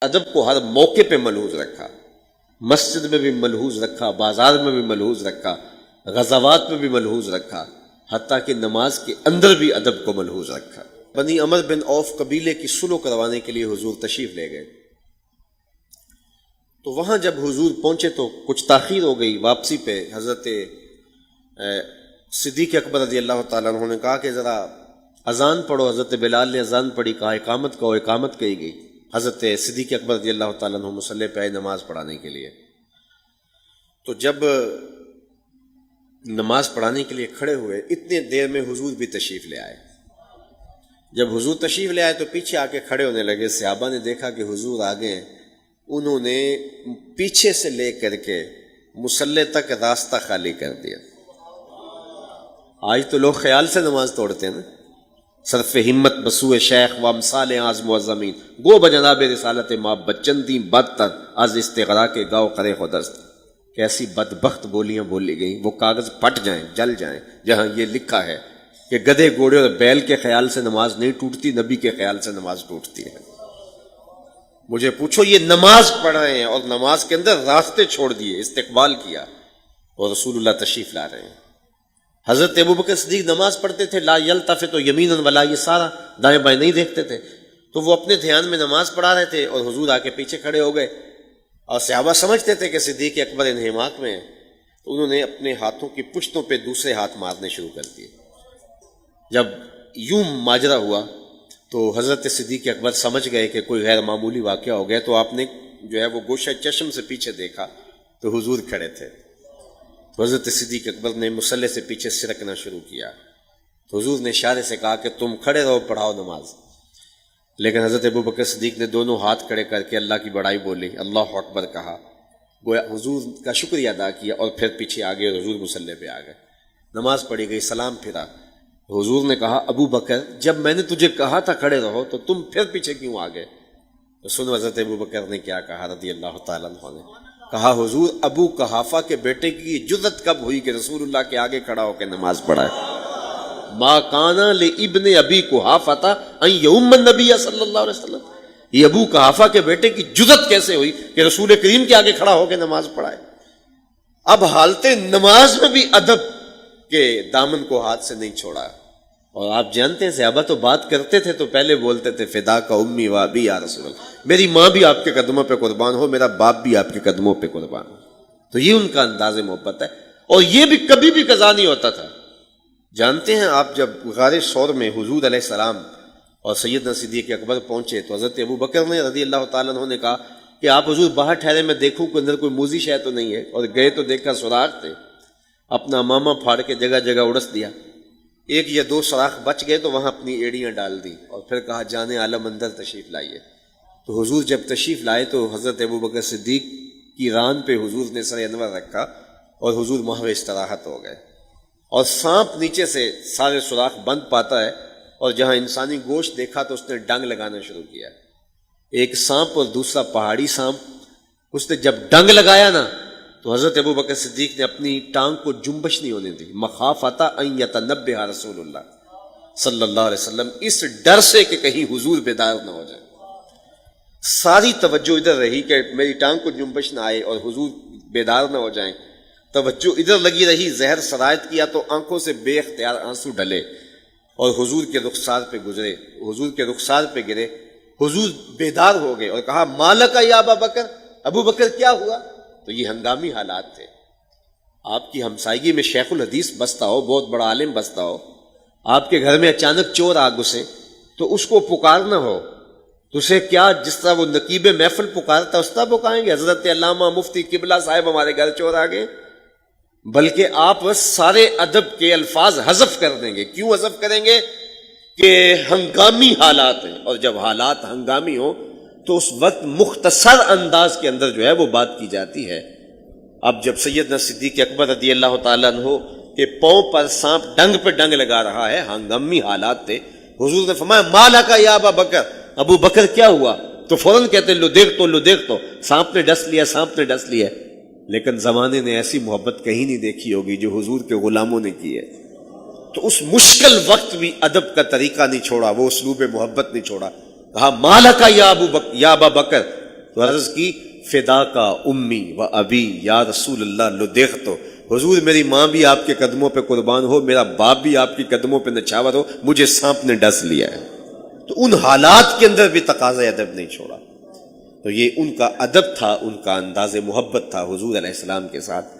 ادب کو ہر موقع پہ ملحوظ رکھا، مسجد میں بھی ملحوظ رکھا، بازار میں بھی ملحوظ رکھا، غزوات میں بھی ملحوظ رکھا، حتیٰ کہ نماز کے اندر بھی ادب کو ملحوظ رکھا۔ بنی عمر بن عوف قبیلے کی صلح کروانے کے لیے حضور تشریف لے گئے، تو وہاں جب حضور پہنچے تو کچھ تاخیر ہو گئی واپسی پہ۔ حضرت صدیق اکبر رضی اللہ تعالیٰ عنہ نے کہا کہ ذرا اذان پڑھو۔ حضرت بلال نے اذان پڑھی، کہا اقامت کہو، اقامت کہی گئی۔ حضرت صدیق اکبر رضی اللہ تعالیٰ عنہ مصلی پہ آئے نماز پڑھانے کے لیے، تو جب نماز پڑھانے کے لیے کھڑے ہوئے اتنے دیر میں حضور بھی تشریف لے آئے۔ جب حضور تشریف لے آئے تو پیچھے آ کے کھڑے ہونے لگے۔ صحابہ نے دیکھا کہ حضور آگے ہیں، انہوں نے پیچھے سے لے کر کے مصلی تک راستہ خالی کر دیا۔ آج تو لوگ خیال سے نماز توڑتے ہیں نا، صرف ہمت بسوئے شیخ و امثال اعظم و زمین گو بجناب رسالت ماں بچندی بدتر از استغرا کے گاؤ کرے خودست۔ کیسی بدبخت بولیاں بولی گئیں، وہ کاغذ پھٹ جائیں، جل جائیں، جہاں یہ لکھا ہے کہ گدھے گھوڑے اور بیل کے خیال سے نماز نہیں ٹوٹتی، نبی کے خیال سے نماز ٹوٹتی ہے۔ مجھے پوچھو، یہ نماز پڑھ رہے ہیں اور نماز کے اندر راستے چھوڑ دیے، استقبال کیا، اور رسول اللہ تشریف لا رہے ہیں۔ حضرت ابوبکر صدیق نماز پڑھتے تھے، لا یلتفت یمینا ولا یسارا، دائیں بائیں نہیں دیکھتے تھے، تو وہ اپنے دھیان میں نماز پڑھا رہے تھے اور حضور آ کے پیچھے کھڑے ہو گئے، اور صحابہ سمجھتے تھے کہ صدیق اکبر انہماک میں ہیں، تو انہوں نے اپنے ہاتھوں کی پشتوں پہ دوسرے ہاتھ مارنے شروع کر دیے۔ جب یوں ماجرا ہوا تو حضرت صدیق اکبر سمجھ گئے کہ کوئی غیر معمولی واقعہ ہو گیا، تو آپ نے جو ہے وہ گوشہ چشم سے پیچھے دیکھا تو حضور کھڑے تھے۔ تو حضرت صدیق اکبر نے مصلی سے پیچھے سرکنا شروع کیا، تو حضور نے اشارے سے کہا کہ تم کھڑے رہو، پڑھاؤ نماز۔ لیکن حضرت ابوبکر صدیق نے دونوں ہاتھ کھڑے کر کے اللہ کی بڑائی بولی، اللہ اکبر کہا، گویا حضور کا شکریہ ادا کیا، اور پھر پیچھے آگے اور حضور مصلی پہ آ گئے۔ نماز پڑھی گئی، سلام پھرا، حضور نے کہا ابو بکر جب میں نے تجھے کہا تھا کھڑے رہو تو تم پھر پیچھے کیوں آ گئے؟ تو سنو حضرت ابو بکر نے کیا کہا رضی اللہ تعالیٰ عنہ نے، کہا حضور ابو قحافہ کے بیٹے کی جرت کب ہوئی کہ رسول اللہ کے آگے کھڑا ہو کے نماز پڑھائے؟ ما کان لابن ابی قحافہ ان یؤم النبی صلی اللہ علیہ وسلم، یہ ابو قحافہ کے بیٹے کی جرت کیسے ہوئی کہ رسول کریم کے آگے کھڑا ہو کے نماز پڑھائے؟ اب حالت نماز میں بھی ادب کے دامن کو ہاتھ سے نہیں چھوڑا۔ اور آپ جانتے ہیں صحابہ تو بات کرتے تھے تو پہلے بولتے تھے فدا کا امی و ابی یا رسول اللہ، میری ماں بھی آپ کے قدموں پہ قربان ہو، میرا باپ بھی آپ کے قدموں پہ قربان ہو۔ تو یہ ان کا انداز محبت ہے، اور یہ بھی کبھی بھی قضا نہیں ہوتا تھا۔ جانتے ہیں آپ جب غار ثور میں حضور علیہ السلام اور سیدنا صدیق اکبر پہنچے تو حضرت ابو بکر نے رضی اللہ تعالیٰ عنہ نے کہا کہ آپ حضور باہر ٹھہرے، میں دیکھوں کہ اندر کوئی موذی شے تو نہیں ہے، اور گئے تو دیکھا سوراخ تھے، اپنا امامہ پھاڑ کے جگہ جگہ اڑس دیا، ایک یا دو سوراخ بچ گئے تو وہاں اپنی ایڑیاں ڈال دی، اور پھر کہا جان عالم اندر تشریف لائیے۔ تو حضور جب تشریف لائے تو حضرت ابو بکر صدیق کی ران پہ حضور نے سر انور رکھا اور حضور محو استراحت ہو گئے، اور سانپ نیچے سے سارے سوراخ بند پاتا ہے، اور جہاں انسانی گوشت دیکھا تو اس نے ڈنگ لگانا شروع کیا، ایک سانپ اور دوسرا پہاڑی سانپ، اس نے جب ڈنگ لگایا نا تو حضرت ابو بکر صدیق نے اپنی ٹانگ کو جنبش نہیں ہونے دی، مخافۃ ان یتنبہ رسول اللہ صلی اللہ علیہ وسلم، اس ڈر سے کہ کہیں حضور بیدار نہ ہو جائے۔ ساری توجہ ادھر رہی کہ میری ٹانگ کو جنبش نہ آئے اور حضور بیدار نہ ہو جائیں، توجہ ادھر لگی رہی، زہر سرایت کیا تو آنکھوں سے بے اختیار آنسو ڈلے اور حضور کے رخسار پہ گزرے، حضور کے رخسار پہ گرے، حضور بیدار ہو گئے اور کہا مالک یا ابا بکر، ابو بکر کیا ہوا؟ تو یہ ہنگامی حالات تھے۔ آپ کی ہمسائیگی میں شیخ الحدیث بستا ہو، بہت بڑا عالم بستا ہو، آپ کے گھر میں اچانک چور آ گھسے تو اس کو پکارنا ہو تو اسے کیا جس طرح وہ نقیب محفل پکارتا اس طرح پکاریں گے حضرت علامہ مفتی قبلہ صاحب ہمارے گھر چور آ گئے؟ بلکہ آپ سارے ادب کے الفاظ حذف کر دیں گے۔ کیوں حذف کریں گے؟ کہ ہنگامی حالات ہیں، اور جب حالات ہنگامی ہوں تو اس وقت مختصر انداز کے اندر جو ہے وہ بات کی جاتی ہے۔ اب جب سیدنا صدیق اکبر رضی اللہ تعالیٰ عنہ کے پاؤں پر سانپ ڈنگ پہ ڈنگ لگا رہا ہے، ہنگامی حالات تھے، حضور نے فرمایا مالک یا ابا بکر، ابو بکر کیا ہوا؟ تو فوراً کہتے لو دیکھ تو سانپ نے ڈس لیا، سانپ نے ڈس لیا۔ لیکن زمانے نے ایسی محبت کہیں نہیں دیکھی ہوگی جو حضور کے غلاموں نے کی ہے۔ تو اس مشکل وقت بھی ادب کا طریقہ نہیں چھوڑا، وہ اسلوب محبت نہیں چھوڑا، کہا مالک یا ابا بکر، تو عرض کی فدا کا امی و ابی یا رسول اللہ لو دیکھ تو حضور میری ماں بھی آپ کے قدموں پہ قربان ہو، میرا باپ بھی آپ کے قدموں پہ نچھاور ہو، مجھے سانپ نے ڈس لیا ہے۔ تو ان حالات کے اندر بھی تقاضۂ ادب نہیں چھوڑا۔ تو یہ ان کا ادب تھا، ان کا انداز محبت تھا حضور علیہ السلام کے ساتھ۔